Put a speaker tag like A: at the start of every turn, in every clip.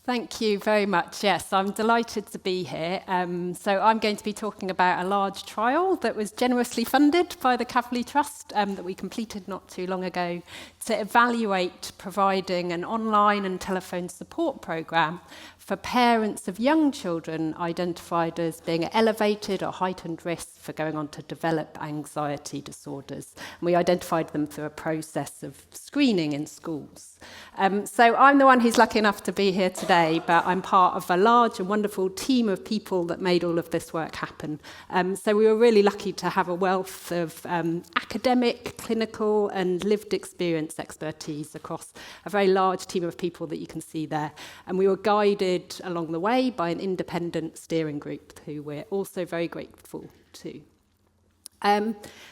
A: Thank you very much. Yes, I'm delighted to be here. So I'm going to be talking about a large trial that was generously funded by the Kavli Trust that we completed not too long ago to evaluate providing an online and telephone support programme for parents of young children identified as being at elevated or heightened risk for going on to develop anxiety disorders. And we identified them through a process of screening in schools. So I'm the one who's lucky enough to be here today, but I'm part of a large and wonderful team of people that made all of this work happen. So we were really lucky to have a wealth of academic, clinical and lived experience expertise across a very large team of people that you can see there. And we were guided along the way by an independent steering group who we're also very grateful to.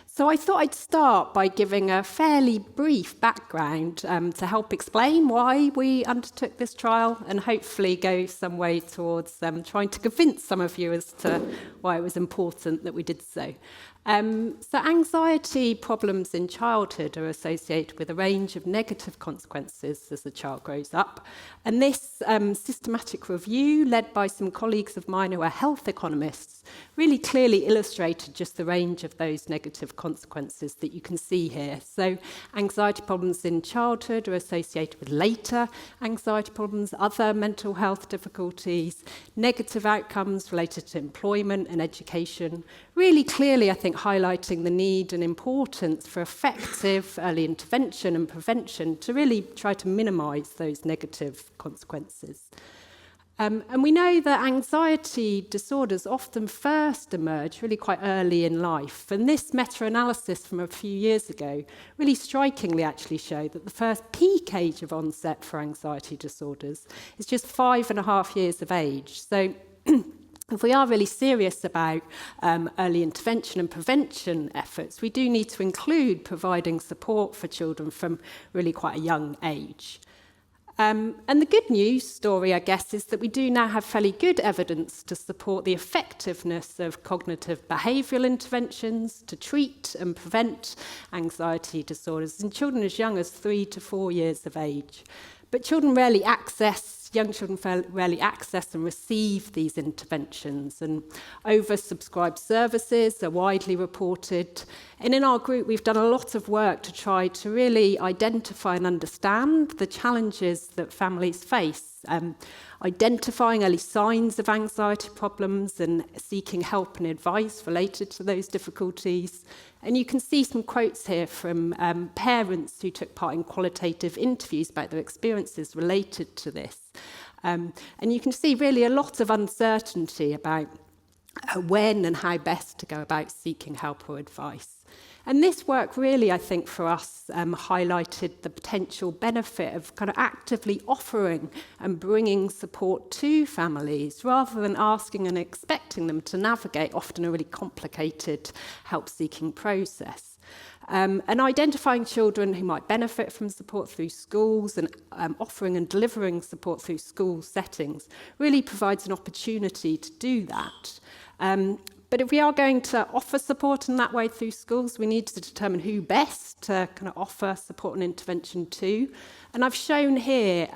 A: So I thought I'd start by giving a fairly brief background to help explain why we undertook this trial and hopefully go some way towards trying to convince some of you as to why it was important that we did so. So anxiety problems in childhood are associated with a range of negative consequences as the child grows up. And this systematic review, led by some colleagues of mine who are health economists, really clearly illustrated just the range of those negative consequences that you can see here. So anxiety problems in childhood are associated with later anxiety problems, other mental health difficulties, negative outcomes related to employment and education, really clearly, I think, highlighting the need and importance for effective early intervention and prevention to really try to minimise those negative consequences. And we know that anxiety disorders often first emerge really quite early in life. And this meta-analysis from a few years ago really strikingly actually showed that the first peak age of onset for anxiety disorders is just 5.5 years of age. So if we are really serious about early intervention and prevention efforts, we do need to include providing support for children from really quite a young age. And the good news story, I guess, is that we do now have fairly good evidence to support the effectiveness of cognitive behavioural interventions to treat and prevent anxiety disorders in children as young as 3 to 4 years of age. But young children rarely access and receive these interventions, and oversubscribed services are widely reported. And in our group, we've done a lot of work to try to really identify and understand the challenges that families face, identifying early signs of anxiety problems and seeking help and advice related to those difficulties. And you can see some quotes here from parents who took part in qualitative interviews about their experiences related to this. And you can see really a lot of uncertainty about when and how best to go about seeking help or advice. And this work really, I think, for us, highlighted the potential benefit of kind of actively offering and bringing support to families rather than asking and expecting them to navigate often a really complicated help-seeking process. And identifying children who might benefit from support through schools and offering and delivering support through school settings really provides an opportunity to do that. But if we are going to offer support in that way through schools, we need to determine who best to kind of offer support and intervention to. And I've shown here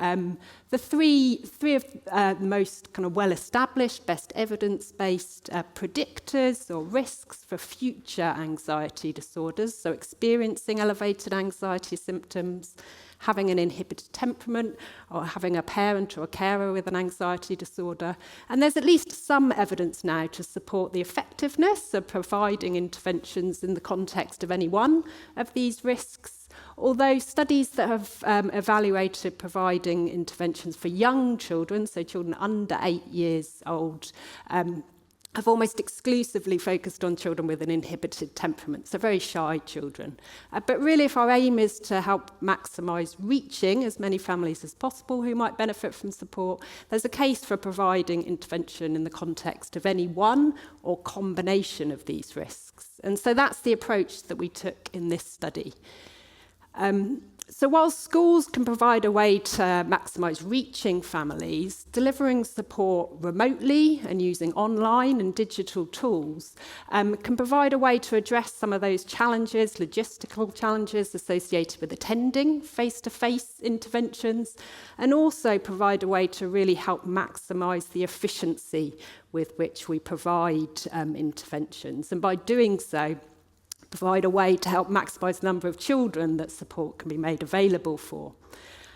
A: the three of the most kind of well-established, best evidence-based predictors or risks for future anxiety disorders. So experiencing elevated anxiety symptoms, having an inhibited temperament, or having a parent or a carer with an anxiety disorder. And there's at least some evidence now to support the effectiveness of providing interventions in the context of any one of these risks. Although studies that have evaluated providing interventions for young children, so children under 8 years old, have almost exclusively focused on children with an inhibited temperament, so very shy children. But really, if our aim is to help maximise reaching as many families as possible who might benefit from support, there's a case for providing intervention in the context of any one or combination of these risks. And so that's the approach that we took in this study. So while schools can provide a way to maximise reaching families, delivering support remotely and using online and digital tools can provide a way to address some of those challenges, logistical challenges associated with attending face-to-face interventions, and also provide a way to really help maximise the efficiency with which we provide interventions. And by doing so, provide a way to help maximise the number of children that support can be made available for.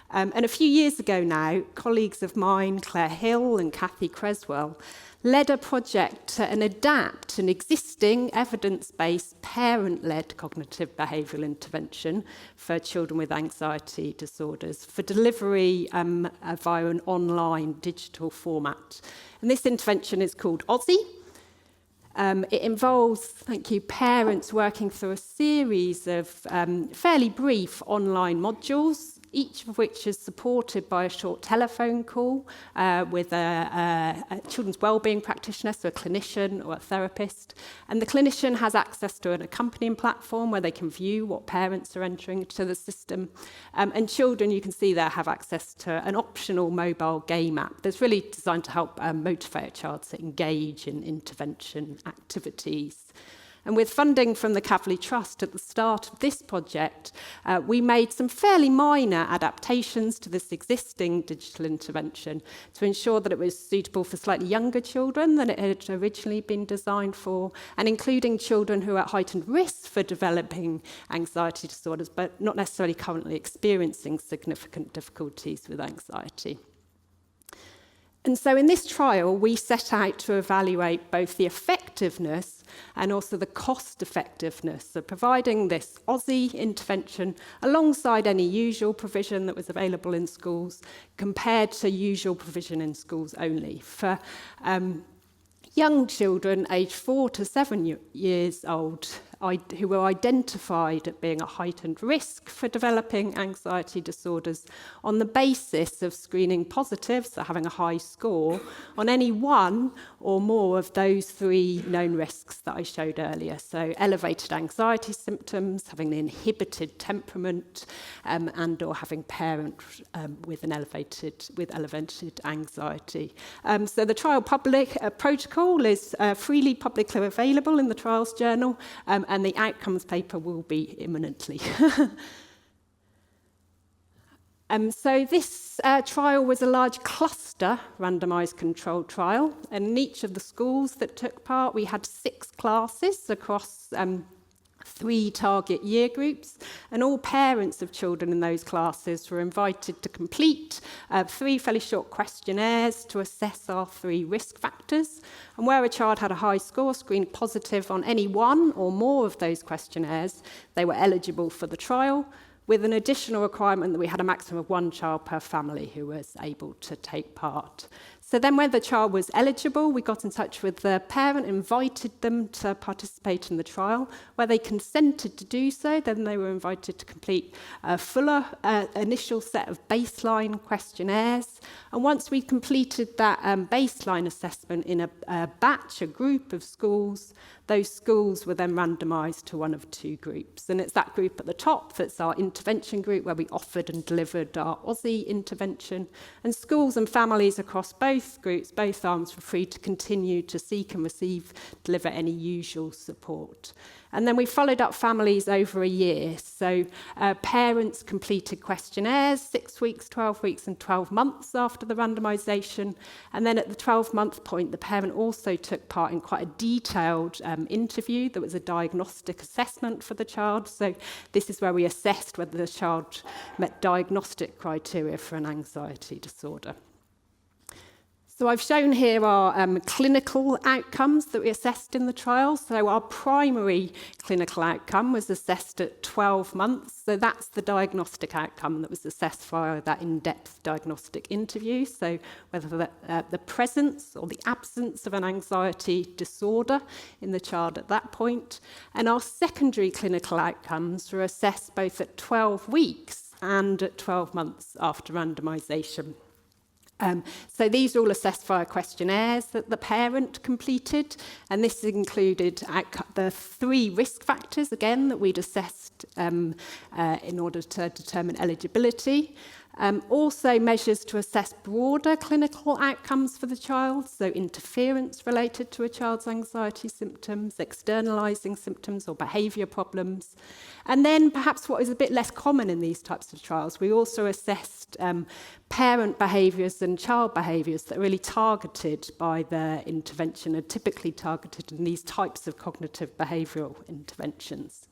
A: And a few years ago now, colleagues of mine, Claire Hill and Cathy Creswell, led a project to adapt an existing evidence-based parent-led cognitive behavioural intervention for children with anxiety disorders for delivery via an online digital format. And this intervention is called Aussie. It involves, parents working through a series of fairly brief online modules, each of which is supported by a short telephone call with a children's wellbeing practitioner, so a clinician or a therapist. And the clinician has access to an accompanying platform where they can view what parents are entering into the system. And children, you can see there, have access to an optional mobile game app that's really designed to help motivate a child to engage in intervention activities. And with funding from the Kavli Trust at the start of this project, we made some fairly minor adaptations to this existing digital intervention to ensure that it was suitable for slightly younger children than it had originally been designed for, and including children who are at heightened risk for developing anxiety disorders, but not necessarily currently experiencing significant difficulties with anxiety. And so in this trial, we set out to evaluate both the effectiveness and also the cost-effectiveness of providing this Aussie intervention alongside any usual provision that was available in schools compared to usual provision in schools only. For young children aged 4 to 7 years old who were identified at being at heightened risk for developing anxiety disorders on the basis of screening positive, so having a high score, on any one or more of those 3 known risks that I showed earlier. So elevated anxiety symptoms, having an inhibited temperament, and or having parents with elevated anxiety. So the trial protocol is freely publicly available in the Trials Journal, and the outcomes paper will be imminently. So this trial was a large cluster randomised controlled trial, and in each of the schools that took part, we had 6 classes across 3 target year groups, and all parents of children in those classes were invited to complete 3 fairly short questionnaires to assess our 3 risk factors. And where a child had a high score, screened positive on any one or more of those questionnaires, they were eligible for the trial, with an additional requirement that we had a maximum of 1 child per family who was able to take part. So then when the child was eligible, we got in touch with the parent, invited them to participate in the trial. Where they consented to do so, then they were invited to complete a fuller initial set of baseline questionnaires. And once we completed that baseline assessment in a batch, a group of schools, those schools were then randomised to one of 2 groups. And it's that group at the top that's our intervention group, where we offered and delivered our Aussie intervention. And schools and families across both groups, both arms, were free to continue to seek and deliver any usual support. And then we followed up families over a year. So parents completed questionnaires 6 weeks, 12 weeks and 12 months after the randomisation. And then at the 12-month point, the parent also took part in quite a detailed interview that was a diagnostic assessment for the child. So this is where we assessed whether the child met diagnostic criteria for an anxiety disorder. So I've shown here our clinical outcomes that we assessed in the trial. So our primary clinical outcome was assessed at 12 months. So that's the diagnostic outcome that was assessed via that in-depth diagnostic interview. So whether the presence or the absence of an anxiety disorder in the child at that point. And our secondary clinical outcomes were assessed both at 12 weeks and at 12 months after randomisation. So these are all assessed via questionnaires that the parent completed, and this included the 3 risk factors, again, that we'd assessed in order to determine eligibility. Also measures to assess broader clinical outcomes for the child, so interference related to a child's anxiety symptoms, externalising symptoms or behaviour problems. And then perhaps what is a bit less common in these types of trials, we also assessed parent behaviours and child behaviours that are really targeted by the intervention, are typically targeted in these types of cognitive behavioural interventions.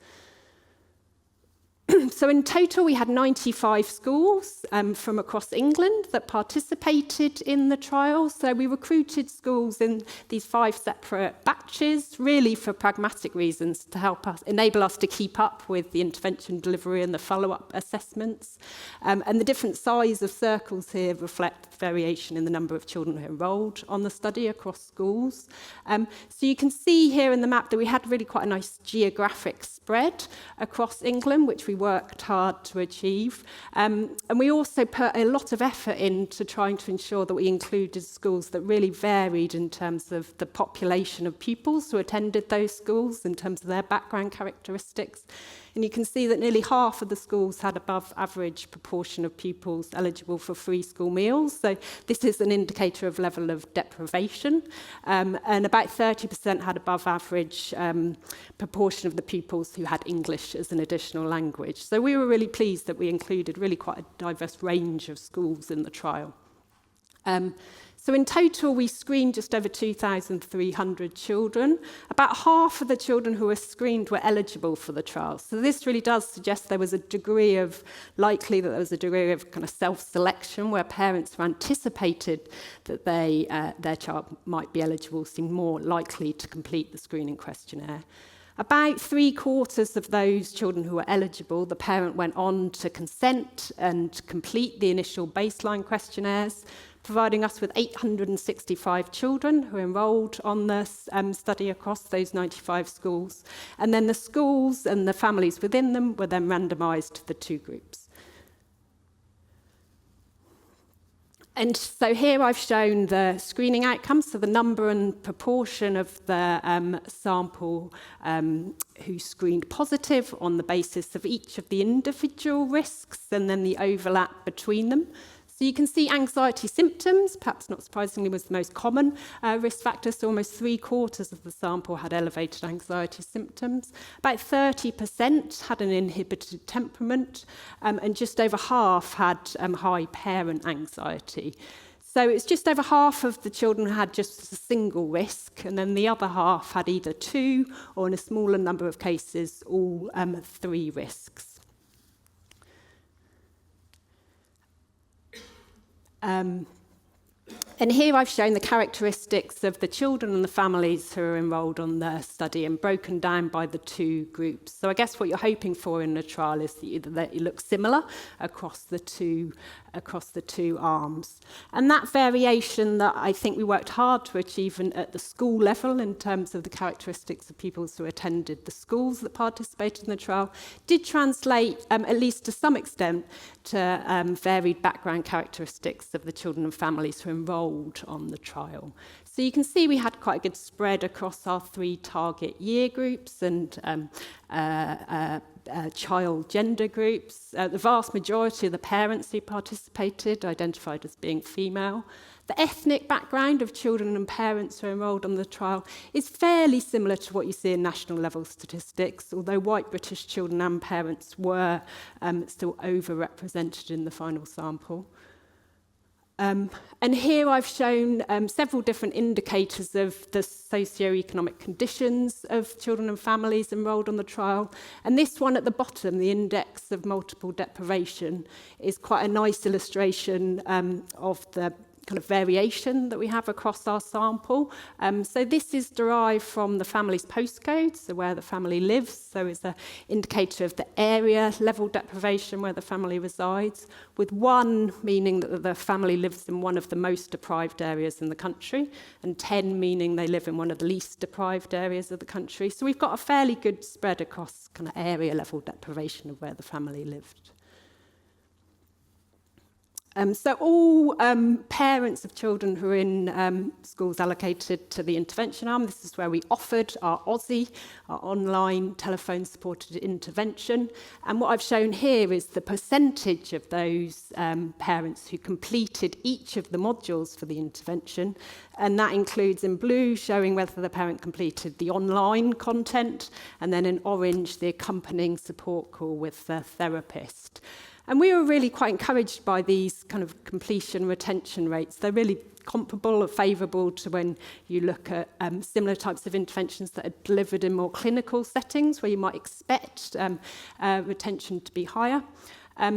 A: So in total, we had 95 schools from across England that participated in the trial. So we recruited schools in these 5 separate batches, really for pragmatic reasons, to help us, enable us to keep up with the intervention delivery and the follow-up assessments. And the different size of circles here reflect variation in the number of children who enrolled on the study across schools. So you can see here in the map that we had really quite a nice geographic spread across England, which we worked hard to achieve. And we also put a lot of effort into trying to ensure that we included schools that really varied in terms of the population of pupils who attended those schools, in terms of their background characteristics. And you can see that nearly half of the schools had above average proportion of pupils eligible for free school meals. So this is an indicator of level of deprivation. And about 30% had above average proportion of the pupils who had English as an additional language. So we were really pleased that we included really quite a diverse range of schools in the trial. So in total, we screened just over 2,300 children. About half of the children who were screened were eligible for the trial. So this really does suggest there was a degree of, likely that there was a degree of kind of self-selection where parents were anticipated that their child might be eligible, seemed more likely to complete the screening questionnaire. About 3/4 of those children who were eligible, the parent went on to consent and complete the initial baseline questionnaires, providing us with 865 children who enrolled on this study across those 95 schools. And then the schools and the families within them were then randomised to the 2 groups. And so here I've shown the screening outcomes, so the number and proportion of the sample who screened positive on the basis of each of the individual risks and then the overlap between them. So you can see anxiety symptoms, perhaps not surprisingly, was the most common risk factor. So almost 3/4 of the sample had elevated anxiety symptoms. About 30% had an inhibited temperament, and just over half had high parent anxiety. So it's just over half of the children had just a single risk, and then the other half had either 2 or, in a smaller number of cases, all 3 risks. And here I've shown the characteristics of the children and the families who are enrolled on the study and broken down by the 2 groups. So I guess what you're hoping for in the trial is that you look similar across the two arms. And that variation that I think we worked hard to achieve at the school level in terms of the characteristics of pupils who attended the schools that participated in the trial did translate, at least to some extent, to varied background characteristics of the children and families who enrolled on the trial. So you can see we had quite a good spread across our 3 target year groups and child gender groups. The vast majority of the parents who participated identified as being female. The ethnic background of children and parents who are enrolled on the trial is fairly similar to what you see in national level statistics, although white British children and parents were still overrepresented in the final sample. And here I've shown several different indicators of the socio-economic conditions of children and families enrolled on the trial. And this one at the bottom, the index of multiple deprivation, is quite a nice illustration of the kind of variation that we have across our sample. So this is derived from the family's postcode, so where the family lives. So it's an indicator of the area level deprivation where the family resides, with 1 meaning that the family lives in one of the most deprived areas in the country, and 10 meaning they live in one of the least deprived areas of the country. So we've got a fairly good spread across kind of area level deprivation of where the family lived. So all parents of children who are in schools allocated to the intervention arm, this is where we offered our Aussie, our online telephone-supported intervention. And what I've shown here is the percentage of those parents who completed each of the modules for the intervention. And that includes in blue showing whether the parent completed the online content, and then in orange the accompanying support call with the therapist. And we were really quite encouraged by these kind of completion retention rates. They're really comparable or favourable to when you look at similar types of interventions that are delivered in more clinical settings where you might expect retention to be higher.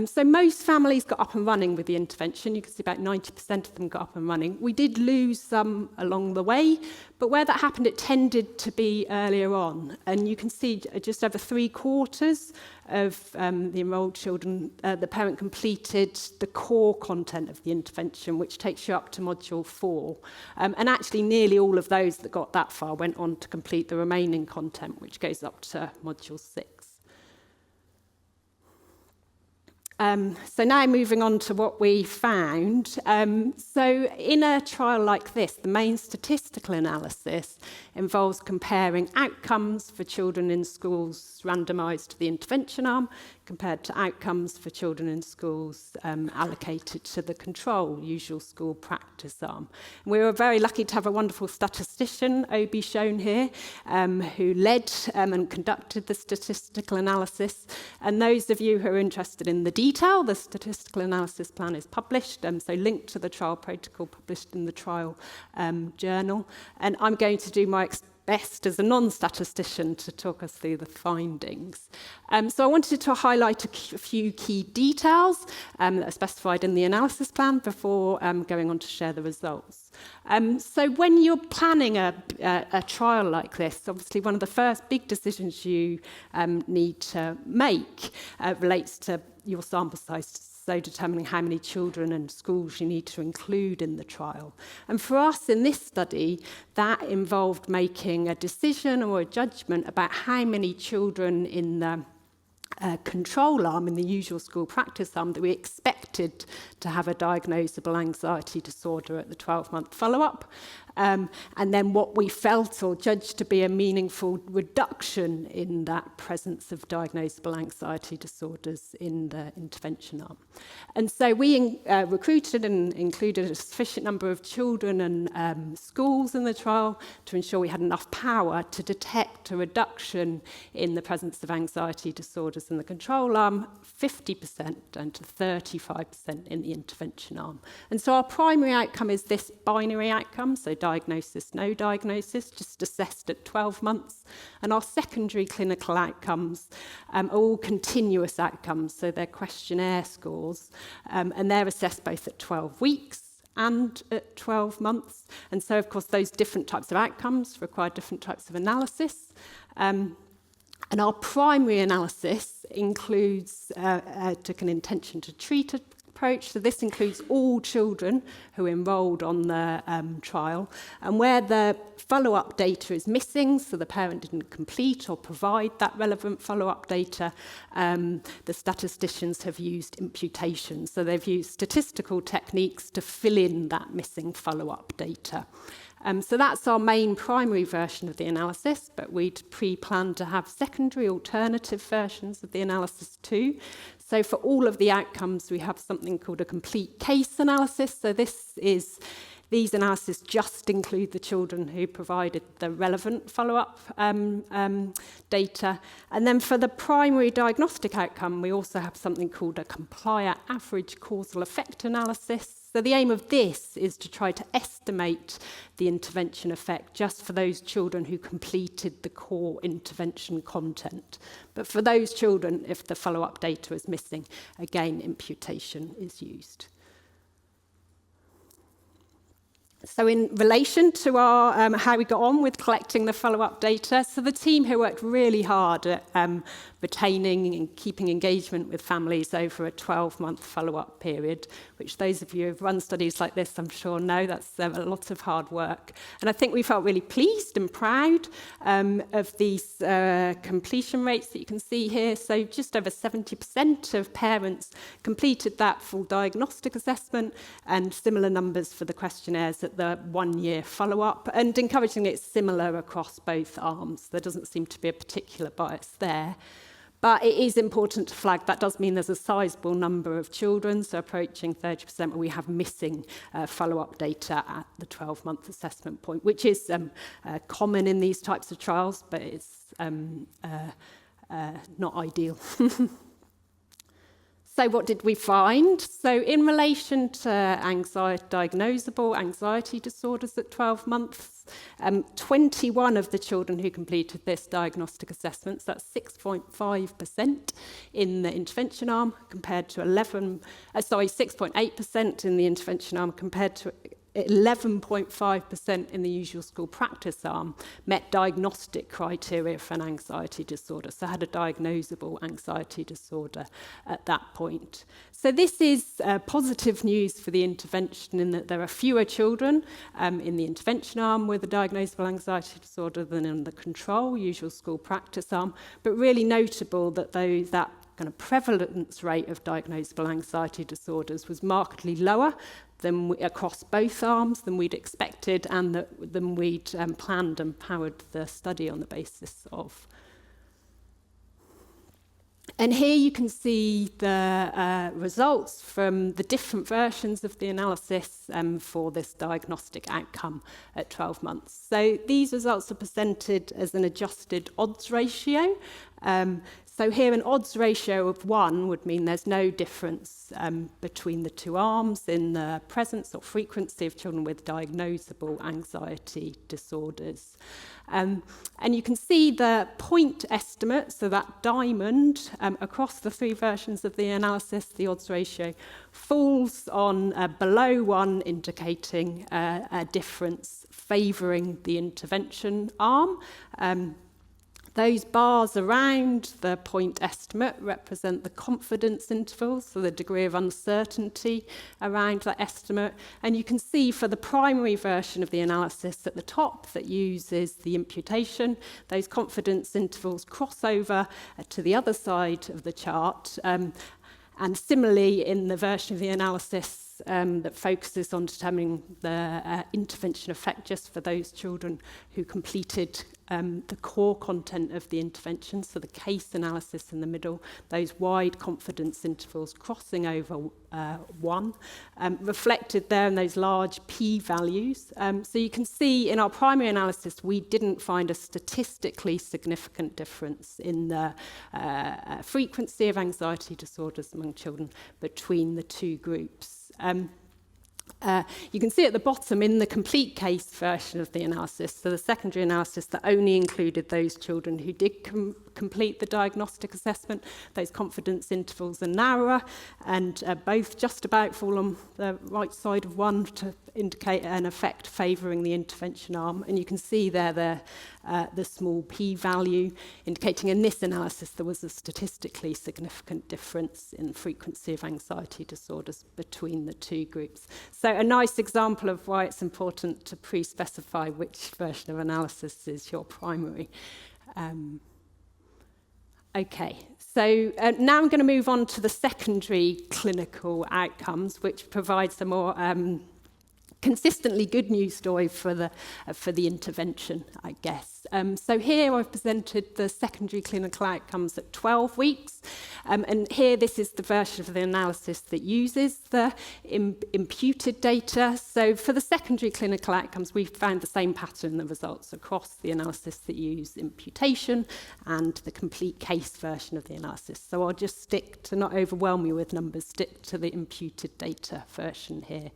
A: So most families got up and running with the intervention. You can see about 90% of them got up and running. We did lose some along the way, but where that happened, it tended to be earlier on. And you can see just over 3/4 of the enrolled children, the parent completed the core content of the intervention, which takes you up to module 4. And actually nearly all of those that got that far went on to complete the remaining content, which goes up to module 6. So now moving on to what we found. So in a trial like this, the main statistical analysis involves comparing outcomes for children in schools randomised to the intervention arm compared to outcomes for children in schools allocated to the control, usual school practice arm. And we were very lucky to have a wonderful statistician, Obi shown here, who led and conducted the statistical analysis. And those of you who are interested in the detail, the statistical analysis plan is published, so linked to the trial protocol published in the trial journal. And I'm going to do my best as a non-statistician to talk us through the findings. So I wanted to highlight a few key details that are specified in the analysis plan before going on to share the results. So when you're planning a trial like this, obviously one of the first big decisions you need to make relates to your sample size, so determining how many children and schools you need to include in the trial. And for us in this study, that involved making a decision or a judgment about how many children in the control arm, in the usual school practice arm, that we expected to have a diagnosable anxiety disorder at the 12-month follow-up, and then what we felt or judged to be a meaningful reduction in that presence of diagnosable anxiety disorders in the intervention arm. And so we recruited and included a sufficient number of children and schools in the trial to ensure we had enough power to detect a reduction in the presence of anxiety disorders in the control arm, 50% and to 35% in the intervention arm. And so our primary outcome is this binary outcome, so diagnosis, no diagnosis, just assessed at 12 months. And our secondary clinical outcomes are all continuous outcomes, so they're questionnaire scores, and they're assessed both at 12 weeks and at 12 months. And so, of course, those different types of outcomes require different types of analysis. And our primary analysis includes, took an intention to treat approach. So this includes all children who enrolled on the trial. And where the follow-up data is missing, so the parent didn't complete or provide that relevant follow-up data, the statisticians have used imputation. So they've used statistical techniques to fill in that missing follow-up data. So that's our main primary version of the analysis, but we'd pre-planned to have secondary alternative versions of the analysis too. So for all of the outcomes, we have something called a complete case analysis. So these analyses just include the children who provided the relevant follow-up data. And then for the primary diagnostic outcome, we also have something called a complier average causal effect analysis. So the aim of this is to try to estimate the intervention effect just for those children who completed the core intervention content. But for those children, if the follow-up data is missing, again, imputation is used. So in relation to our how we got on with collecting the follow-up data, so the team here worked really hard at retaining and keeping engagement with families over a 12-month follow-up period, which those of you who've run studies like this, I'm sure know that's a lot of hard work. And I think we felt really pleased and proud of these completion rates that you can see here. So just over 70% of parents completed that full diagnostic assessment, and similar numbers for the questionnaires at the 1-year follow-up, and encouragingly it's similar across both arms. There doesn't seem to be a particular bias there. But it is important to flag that does mean there's a sizable number of children, so approaching 30%, where we have missing follow-up data at the 12-month assessment point, which is common in these types of trials, but it's not ideal. So what did we find? So in relation to diagnosable anxiety disorders at 12 months, 21 of the children who completed this diagnostic assessment, so that's 6.5% in the intervention arm compared to 6.8% in the intervention arm compared to 11.5% in the usual school practice arm, met diagnostic criteria for an anxiety disorder, so had a diagnosable anxiety disorder at that point. So this is positive news for the intervention in that there are fewer children in the intervention arm with a diagnosable anxiety disorder than in the control, usual school practice arm, but really notable that that kind of prevalence rate of diagnosable anxiety disorders was markedly lower than across both arms than we'd expected and than we'd planned and powered the study on the basis of. And here you can see the results from the different versions of the analysis for this diagnostic outcome at 12 months. So these results are presented as an adjusted odds ratio. So here an odds ratio of 1 would mean there's no difference between the two arms in the presence or frequency of children with diagnosable anxiety disorders. And you can see the point estimate, so that diamond across the 3 versions of the analysis, the odds ratio falls on below 1, indicating a difference favouring the intervention arm. Those bars around the point estimate represent the confidence intervals, so the degree of uncertainty around that estimate. And you can see for the primary version of the analysis at the top that uses the imputation, those confidence intervals cross over to the other side of the chart. And similarly, in the version of the analysis that focuses on determining the intervention effect just for those children who completed the core content of the intervention, so the case analysis in the middle, those wide confidence intervals crossing over 1, reflected there in those large p-values. So you can see in our primary analysis, we didn't find a statistically significant difference in the frequency of anxiety disorders among children between the two groups. You can see at the bottom in the complete case version of the analysis, so the secondary analysis that only included those children who did complete the diagnostic assessment, those confidence intervals are narrower and both just about fall on the right side of 1 to indicate an effect favouring the intervention arm. And you can see there the small p-value indicating in this analysis there was a statistically significant difference in frequency of anxiety disorders between the two groups. So a nice example of why it's important to pre-specify which version of analysis is your primary. Okay, so now I'm going to move on to the secondary clinical outcomes, which provides a more consistently good news story for the intervention, I guess. So here I've presented the secondary clinical outcomes at 12 weeks. And here this is the version of the analysis that uses the imputed data. So for the secondary clinical outcomes, we've found the same pattern in the results across the analysis that use imputation and the complete case version of the analysis. So I'll just stick to not overwhelm you with numbers, stick to the imputed data version here.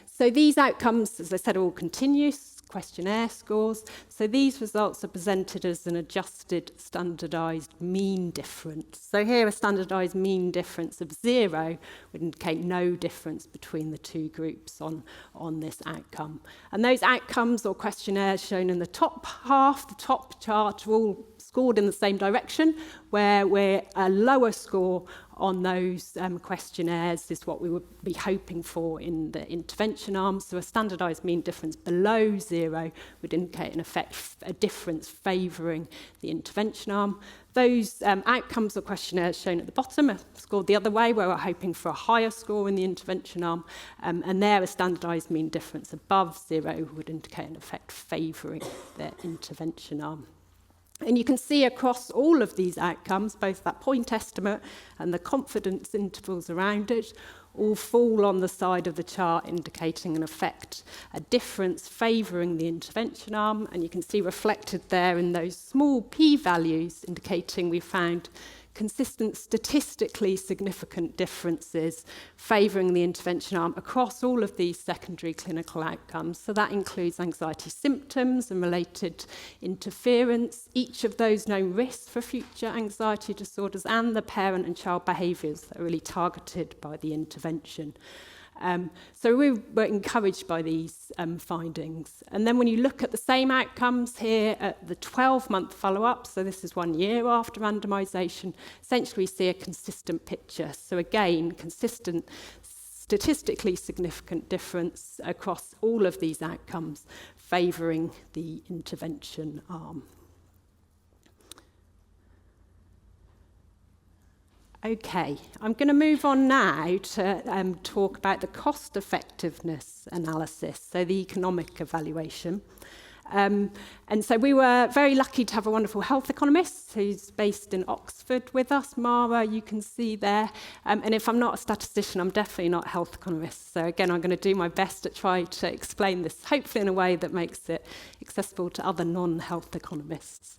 A: So these outcomes, as I said, are all continuous, questionnaire scores. So these results are presented as an adjusted standardised mean difference. So here a standardised mean difference of 0 would indicate no difference between the two groups on this outcome. And those outcomes or questionnaires shown in the top half, the top chart, are all scored in the same direction, where we're a lower score on those questionnaires is what we would be hoping for in the intervention arm. So a standardised mean difference below 0 would indicate a difference favouring the intervention arm. Those outcomes or questionnaires shown at the bottom are scored the other way, where we're hoping for a higher score in the intervention arm, and there a standardised mean difference above 0 would indicate an effect favouring the intervention arm. And you can see across all of these outcomes, both that point estimate and the confidence intervals around it, all fall on the side of the chart indicating an effect, a difference favouring the intervention arm. And you can see reflected there in those small p-values indicating we found consistent, statistically significant differences favouring the intervention arm across all of these secondary clinical outcomes. So that includes anxiety symptoms and related interference, each of those known risks for future anxiety disorders, and the parent and child behaviours that are really targeted by the intervention. So we were encouraged by these findings. And then when you look at the same outcomes here at the 12-month follow-up, so this is 1 year after randomisation, essentially we see a consistent picture. So again, consistent, statistically significant difference across all of these outcomes favouring the intervention arm. Okay, I'm going to move on now to talk about the cost effectiveness analysis, so the economic evaluation. And so we were very lucky to have a wonderful health economist who's based in Oxford with us, Mara, you can see there. And if I'm not a statistician, I'm definitely not a health economist. So again, I'm going to do my best to try to explain this, hopefully in a way that makes it accessible to other non-health economists.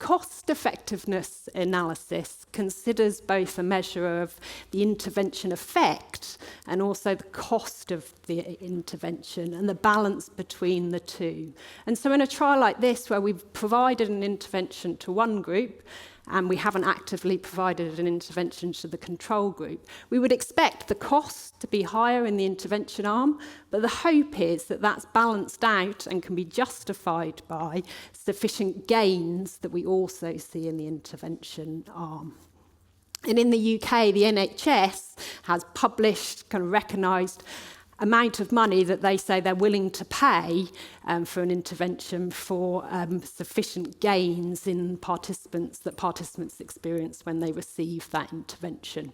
A: Cost effectiveness analysis considers both a measure of the intervention effect and also the cost of the intervention and the balance between the two. And so in a trial like this, where we've provided an intervention to one group and we haven't actively provided an intervention to the control group, we would expect the cost to be higher in the intervention arm, but the hope is that that's balanced out and can be justified by sufficient gains that we also see in the intervention arm. And in the UK, the NHS has published, kind of recognised amount of money that they say they're willing to pay for an intervention for sufficient gains in that participants experience when they receive that intervention.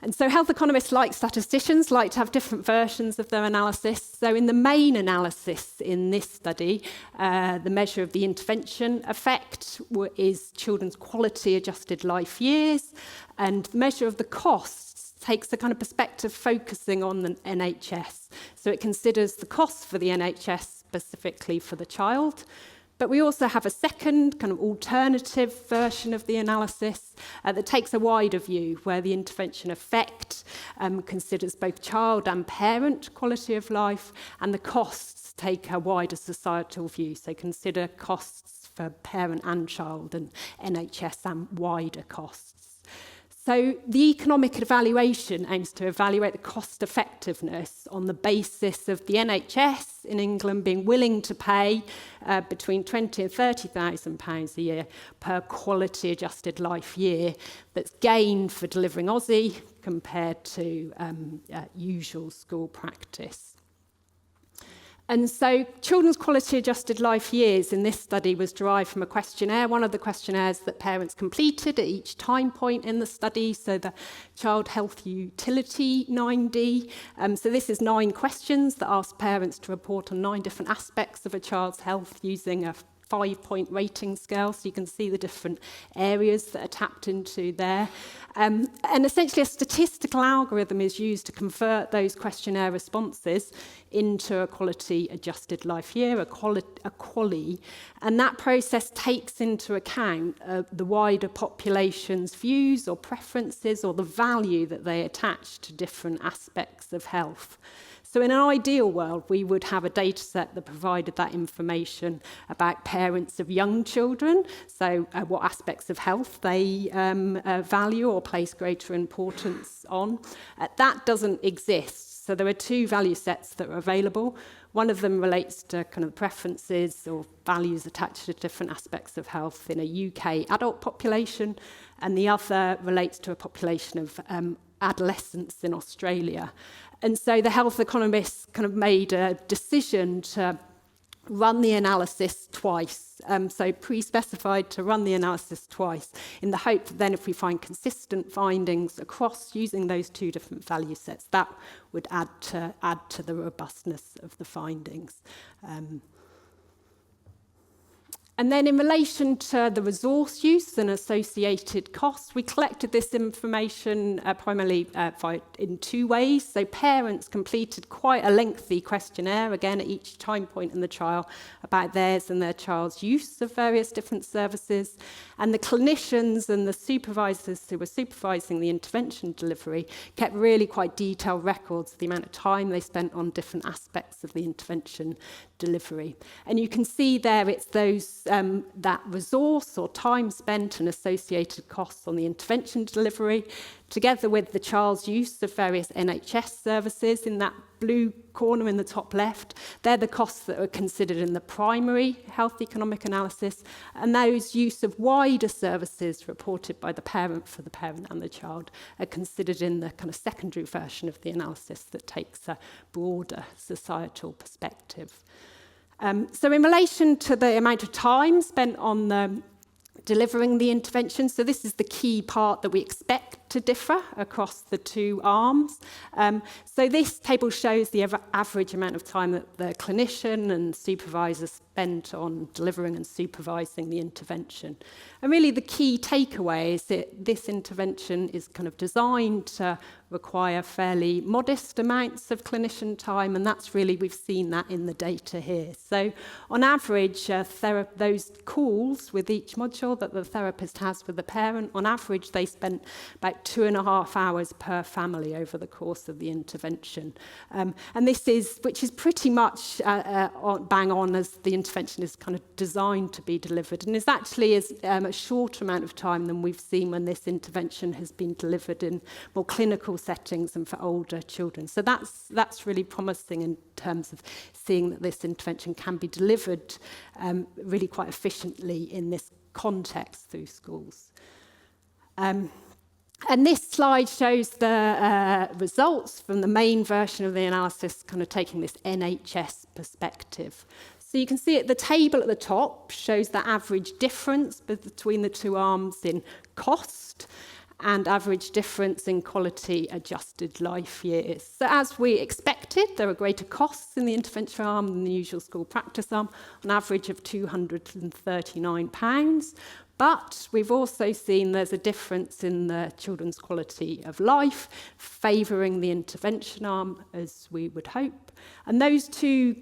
A: And so health economists, like statisticians, like to have different versions of their analysis. So in the main analysis in this study, the measure of the intervention effect is children's quality adjusted life years, and the measure of the costs takes a kind of perspective focusing on the NHS. So it considers the costs for the NHS specifically for the child. But we also have a second kind of alternative version of the analysis that takes a wider view, where the intervention effect considers both child and parent quality of life, and the costs take a wider societal view. So consider costs for parent and child and NHS and wider costs. So the economic evaluation aims to evaluate the cost effectiveness on the basis of the NHS in England being willing to pay between £20,000 and £30,000 a year per quality adjusted life year that's gained for delivering Aussie compared to usual school practice. And so children's quality adjusted life years in this study was derived from a questionnaire, one of the questionnaires that parents completed at each time point in the study, so the Child Health Utility 9D. So this is 9 questions that ask parents to report on 9 different aspects of a child's health using a 5-point rating scale, so you can see the different areas that are tapped into there. And essentially a statistical algorithm is used to convert those questionnaire responses into a quality adjusted life year, a QALY, and that process takes into account the wider population's views or preferences or the value that they attach to different aspects of health. So in an ideal world, we would have a data set that provided that information about parents of young children, so what aspects of health they value or place greater importance on. That doesn't exist. So there are two value sets that are available. One of them relates to kind of preferences or values attached to different aspects of health in a UK adult population, and the other relates to a population of adolescents in Australia. And so the health economists kind of made a decision to run the analysis twice, so pre-specified to run the analysis twice, in the hope that then if we find consistent findings across using those two different value sets, that would add to the robustness of the findings. And then in relation to the resource use and associated costs, we collected this information primarily in two ways. So parents completed quite a lengthy questionnaire, again at each time point in the trial, about theirs and their child's use of various different services. And the clinicians and the supervisors who were supervising the intervention delivery kept really quite detailed records of the amount of time they spent on different aspects of the intervention delivery. And you can see there it's those that resource or time spent and associated costs on the intervention delivery, together with the child's use of various NHS services in that blue corner in the top left. They're the costs that are considered in the primary health economic analysis, and those use of wider services reported by the parent for the parent and the child are considered in the kind of secondary version of the analysis that takes a broader societal perspective. So in relation to the amount of time spent on delivering the intervention, so this is the key part that we expect to differ across the two arms. So this table shows the average amount of time that the clinician and supervisor spent on delivering and supervising the intervention. And really the key takeaway is that this intervention is kind of designed to require fairly modest amounts of clinician time, and that's really, we've seen that in the data here. So on average, those calls with each module that the therapist has with the parent, on average they spent about 2.5 hours per family over the course of the intervention. And this is, which is pretty much bang on as the intervention is kind of designed to be delivered, and is actually a shorter amount of time than we've seen when this intervention has been delivered in more clinical settings and for older children. So that's really promising in terms of seeing that this intervention can be delivered really quite efficiently in this context through schools. And this slide shows the results from the main version of the analysis, kind of taking this NHS perspective. So you can see the table at the top shows the average difference between the two arms in cost and average difference in quality adjusted life years. So as we expected, there are greater costs in the intervention arm than the usual school practice arm, on average of £239. But we've also seen there's a difference in the children's quality of life, favouring the intervention arm, as we would hope. And those two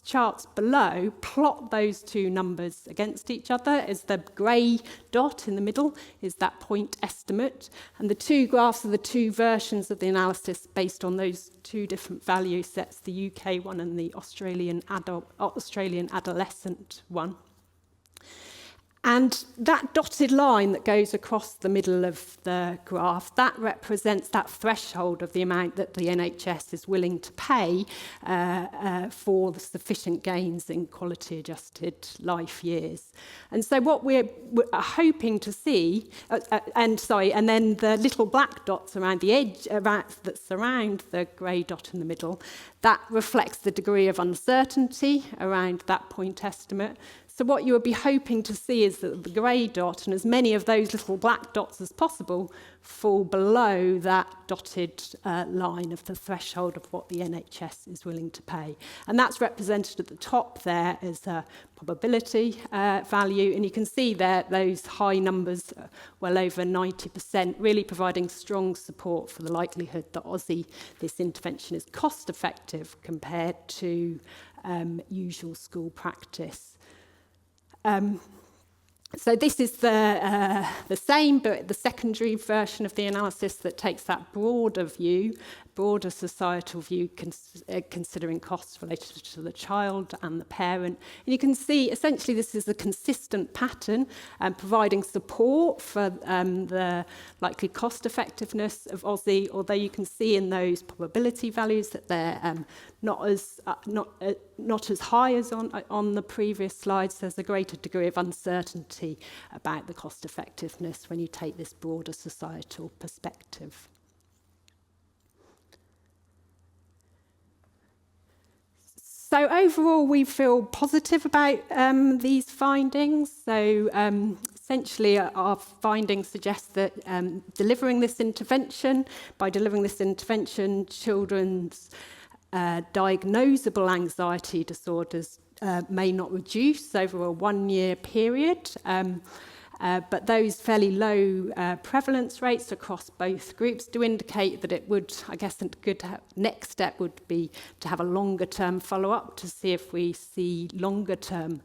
A: charts below plot those two numbers against each other, as the grey dot in the middle is that point estimate. And the two graphs are the two versions of the analysis based on those two different value sets, the UK one and the Australian adolescent one. And that dotted line that goes across the middle of the graph, that represents that threshold of the amount that the NHS is willing to pay for the sufficient gains in quality adjusted life years. And so what we're hoping to see, and then the little black dots around the edge that surround the grey dot in the middle, that reflects the degree of uncertainty around that point estimate. So what you would be hoping to see is that the grey dot and as many of those little black dots as possible fall below that dotted line of the threshold of what the NHS is willing to pay. And that's represented at the top there as a probability value. And you can see there those high numbers, well over 90%, really providing strong support for the likelihood that this intervention is cost effective compared to usual school practice. So this is the same, but the secondary version of the analysis that takes that broader view, broader societal view, considering costs related to the child and the parent. And you can see, essentially, this is a consistent pattern, providing support for the likely cost effectiveness of Aussie, although you can see in those probability values that they're not as high as on the previous slides. There's a greater degree of uncertainty about the cost effectiveness when you take this broader societal perspective. So overall, we feel positive about these findings. So essentially, our findings suggest that delivering this intervention, children's diagnosable anxiety disorders may not reduce over a 1-year period, but those fairly low prevalence rates across both groups do indicate that it would, I guess, a good next step would be to have a longer-term follow-up to see if we see longer-term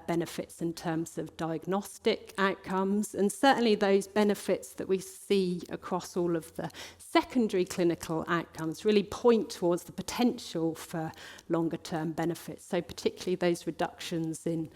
A: benefits in terms of diagnostic outcomes. And certainly those benefits that we see across all of the secondary clinical outcomes really point towards the potential for longer-term benefits. So particularly those reductions in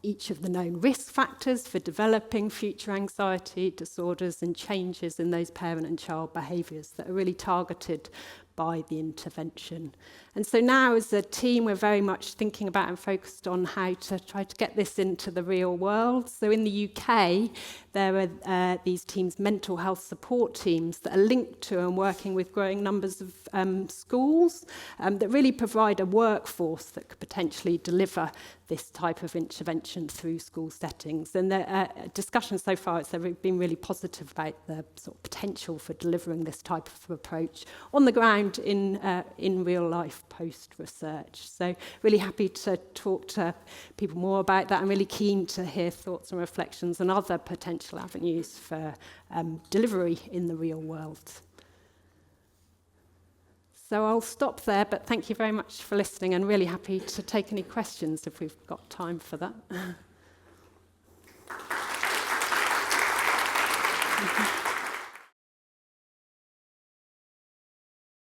A: each of the known risk factors for developing future anxiety disorders and changes in those parent and child behaviours that are really targeted by the intervention. And so now as a team, we're very much thinking about and focused on how to try to get this into the real world. So in the UK, there are these teams, mental health support teams, that are linked to and working with growing numbers of schools that really provide a workforce that could potentially deliver this type of intervention through school settings. And the discussion so far has been really positive about the sort of potential for delivering this type of approach on the ground in real life post-research. So really happy to talk to people more about that. I'm really keen to hear thoughts and reflections on other potential avenues for delivery in the real world. So I'll stop there, but thank you very much for listening, and really happy to take any questions if we've got time for that.